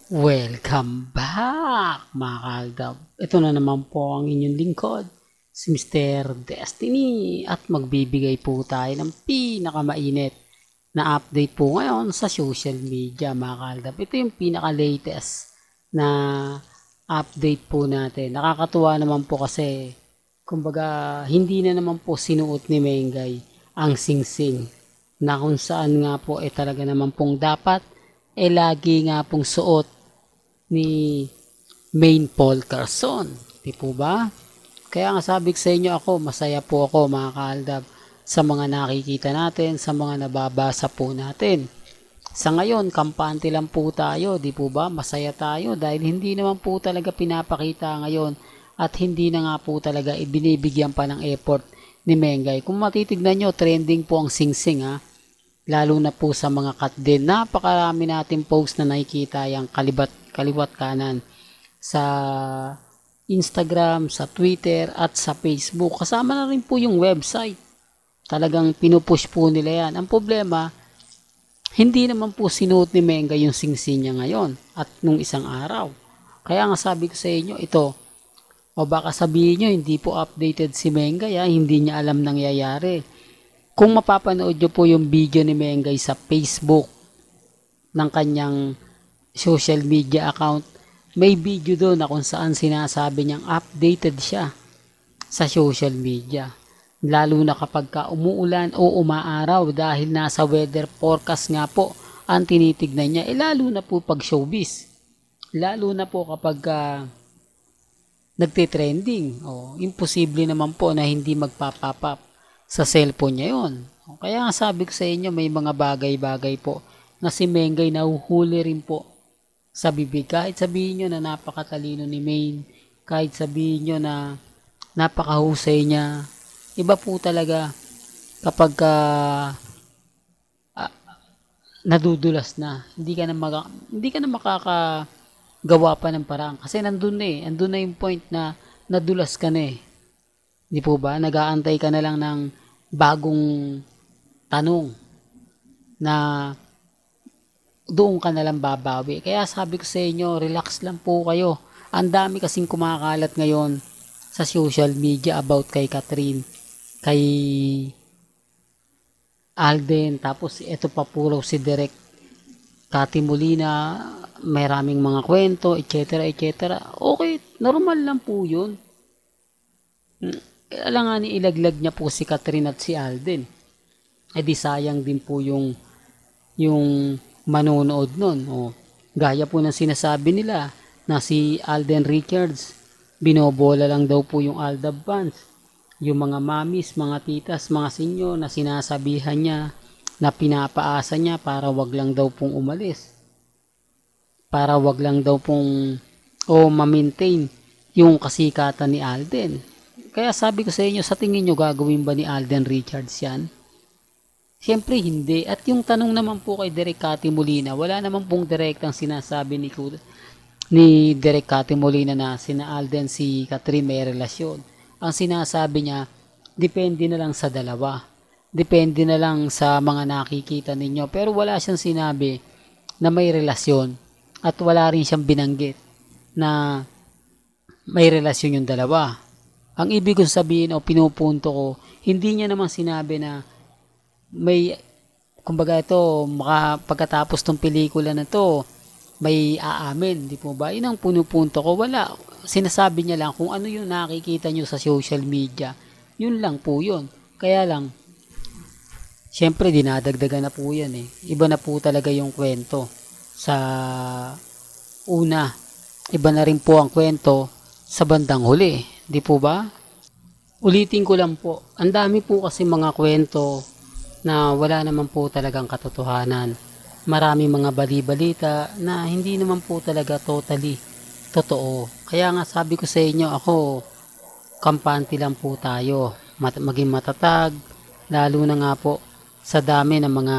Welcome back mga kaaldab. Ito na naman po ang inyong lingkod, si Mr. Destiny at magbibigay po tayo ng pinakamainit na update po ngayon sa social media mga kaaldab. Ito yung pinaka-latest na update po natin. Nakakatuwa naman po kasi kumbaga hindi na naman po sinuot ni Mengay ang singsing na kung saan nga po talaga naman pong dapat lagi nga pong suot ni Main Paul Carson. Di po ba? Kaya nga sabi ko sa inyo masaya po ako mga kaaldab sa mga nakikita natin, sa mga nababasa po natin. Sa ngayon, kampante lang po tayo, di po ba? Masaya tayo dahil hindi naman po talaga pinapakita ngayon at hindi na nga po talaga ibinibigyan pa ng effort ni Mengay. Kung matitignan nyo, trending po ang singsing ha. Lalo na po sa mga cut din. Napakarami natin post na nakikita yung kaliwat kanan sa Instagram, sa Twitter at sa Facebook. Kasama na rin po yung website. Talagang pinupush po nila yan. Ang problema, hindi naman po sinuot ni Menga yung singsing niya ngayon at nung isang araw. Kaya nga sabi ko sa inyo, ito, o baka sabihin nyo, hindi po updated si Menga, hindi niya alam nangyayari. Kung mapapanood nyo po yung video ni Mengay sa Facebook ng kanyang social media account, may video doon na kung saan sinasabi niyang updated siya sa social media. Lalo na kapag umuulan o umaaraw dahil nasa weather forecast nga po ang tinitignan niya. Lalo na po pag showbiz. Lalo na po kapag nagtitrending. Imposible naman po na hindi magpapop up sa cellphone niya yun. Kaya nga sabi ko sa inyo, may mga bagay-bagay po na si Mengay nahuhuli rin po sa bibig. Kahit sabihin nyo na napakatalino ni Main, kahit sabihin nyo na napakahusay niya, iba po talaga kapag nadudulas na. Hindi ka na makakagawa pa ng parang. Kasi nandun na yung point na nadulas ka na eh. Di po ba? Nag-aantay ka na lang ng bagong tanong na doon ka na lang babawi. Kaya sabi ko sa inyo, relax lang po kayo. Ang dami kasing kumakalat ngayon sa social media about kay Catherine, kay Alden, tapos ito pa puro si Direk Cathy Molina, may raming mga kwento, etc. etc. Okay, normal lang po yun. Alangan ilaglag niya po si Catherine at si Alden. Di sayang din po yung manonood nun. Gaya po ng sinasabi nila na si Alden Richards, binobola lang daw po yung Aldab fans. Yung mga mamis, mga titas, mga senyo na sinasabihan niya, na pinapaasa niya para wag lang daw pong umalis. Para wag lang daw pong ma-maintain yung kasikatan ni Alden. Kaya sabi ko sa inyo, sa tingin nyo gagawin ba ni Alden Richards yan? Siyempre hindi. At yung tanong naman po kay Direk Cathy Molina, wala naman pong direktang sinasabi ni Direk Cathy Molina na sina Alden si Catherine may relasyon. Ang sinasabi niya, depende na lang sa dalawa. Depende na lang sa mga nakikita ninyo. Pero wala siyang sinabi na may relasyon. At wala rin siyang binanggit na may relasyon yung dalawa. Ang ibig kong sabihin o pinupunto ko, hindi niya naman sinabi na may, kumbaga ito, pagkatapos ng pelikula na to, may aamin, di po ba? Yun ang pinupunto ko. Wala. Sinasabi niya lang kung ano yung nakikita nyo sa social media. Yun lang po yun. Kaya lang, syempre dinadagdagan na po yan eh. Iba na po talaga yung kwento sa una. Iba na rin po ang kwento sa bandang huli. Di po ba? Ulitin ko lang po. Ang dami po kasi mga kwento na wala naman po talagang katotohanan. Marami mga bali-balita na hindi naman po talaga totally totoo. Kaya nga sabi ko sa inyo, kampante lang po tayo. Maging matatag, lalo na nga po sa dami ng mga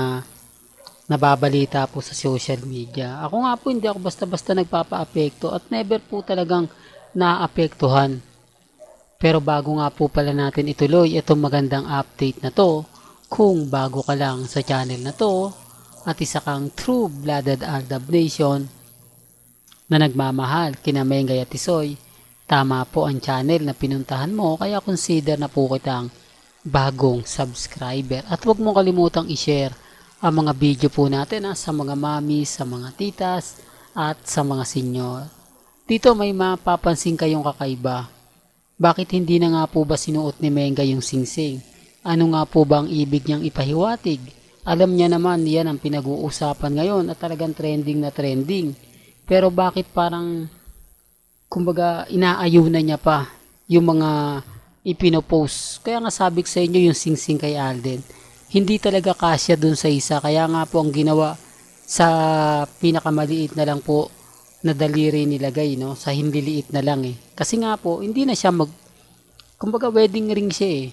nababalita po sa social media. Ako nga po, hindi ako basta-basta nagpapa-apekto at never po talagang naapektuhan. Pero bago nga po pala natin ituloy itong magandang update na to, kung bago ka lang sa channel na to at isa kang true-blooded Aldab Nation, na nagmamahal kina Mengay at Tisoy, tama po ang channel na pinuntahan mo, kaya consider na po kitang bagong subscriber. At huwag mong kalimutang i-share ang mga video po natin sa mga mami, sa mga titas, at sa mga senior. Dito may mapapansin kayong kakaiba. Bakit hindi na nga po ba sinuot ni Mengay yung singsing? Ano nga po ba ang ibig niyang ipahiwatig? Alam niya naman yan ang pinag-uusapan ngayon at talagang trending na trending. Pero bakit parang kumbaga inaayunan niya pa yung mga ipinopost? Kaya nga sabi ko sa inyo yung singsing kay Alden, hindi talaga kasya dun sa isa. Kaya nga po ang ginawa sa pinakamaliit na lang po na daliri nilagay, no? Sa hindi liit na lang eh. Kasi nga po, hindi na siya kumbaga wedding ring siya eh.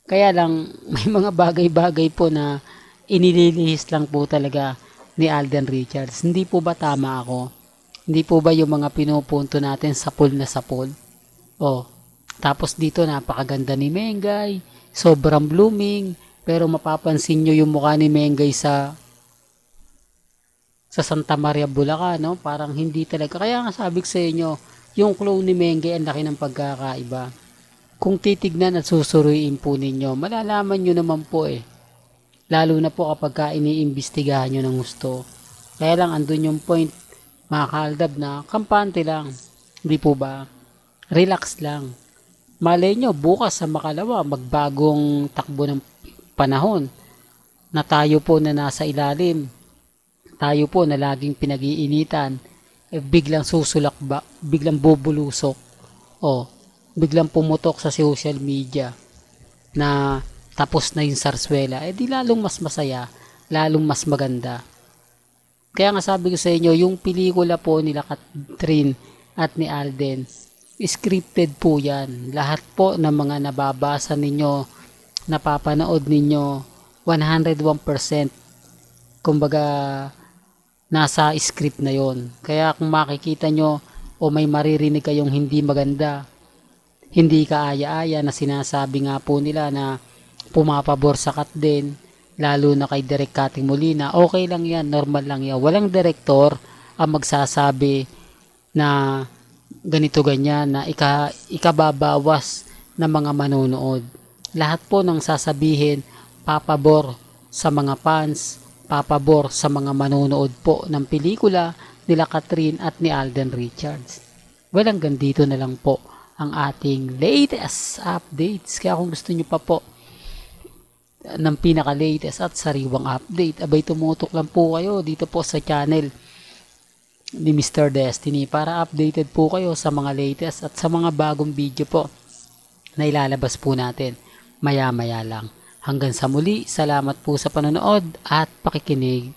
Kaya lang, may mga bagay-bagay po na inililihis lang po talaga ni Alden Richards. Hindi po ba tama ako? Hindi po ba yung mga pinupunto natin sapul na sapul? Oh, tapos dito napakaganda ni Mengay, sobrang blooming, pero mapapansin nyo yung mukha ni Mengay sa Santa Maria, Bulacan, no? Parang hindi talaga. Kaya nga sabi ko sa inyo, yung clone ni Mengay ang laki ng pagkakaiba. Kung titignan at susuruin po ninyo, malalaman nyo naman po eh. Lalo na po kapag iniimbestigahan nyo ng gusto. Kaya lang andun yung point, mga kaaldab, na kampante lang. Hindi po ba? Relax lang. Malay nyo, bukas sa makalawa, magbagong takbo ng panahon na tayo po na nasa ilalim. Tayo po na laging pinag-iinitan. Biglang susulak ba? Biglang bubulusok. O, biglang pumutok sa social media na tapos na yung sarswela. Di lalong mas masaya, lalong mas maganda. Kaya nga sabi ko sa inyo, yung pelikula po nila Catherine at ni Alden, scripted po yan. Lahat po ng mga nababasa ninyo, napapanood ninyo, 101%, kumbaga, nasa script na yon. Kaya kung makikita nyo o may maririnig kayong hindi maganda, hindi kaaya-aya na sinasabi nga po nila na pumapabor sa Catherine, lalo na kay Direk Kating Molina, okay lang yan, normal lang yan. Walang direktor ang magsasabi na ganito ganyan, na ikababawas ng mga manonood. Lahat po ng sasabihin, papabor sa mga fans, papabor sa mga manonood po ng pelikula nila Catherine at ni Alden Richards. Well, hanggang dito na lang po ang ating latest updates. Kaya kung gusto nyo pa po ng pinaka-latest at sariwang update, abay tumutok lang po kayo dito po sa channel ni Mr. Destiny para updated po kayo sa mga latest at sa mga bagong video po na ilalabas po natin maya-maya lang. Hanggang sa muli, salamat po sa panonood at pakikinig.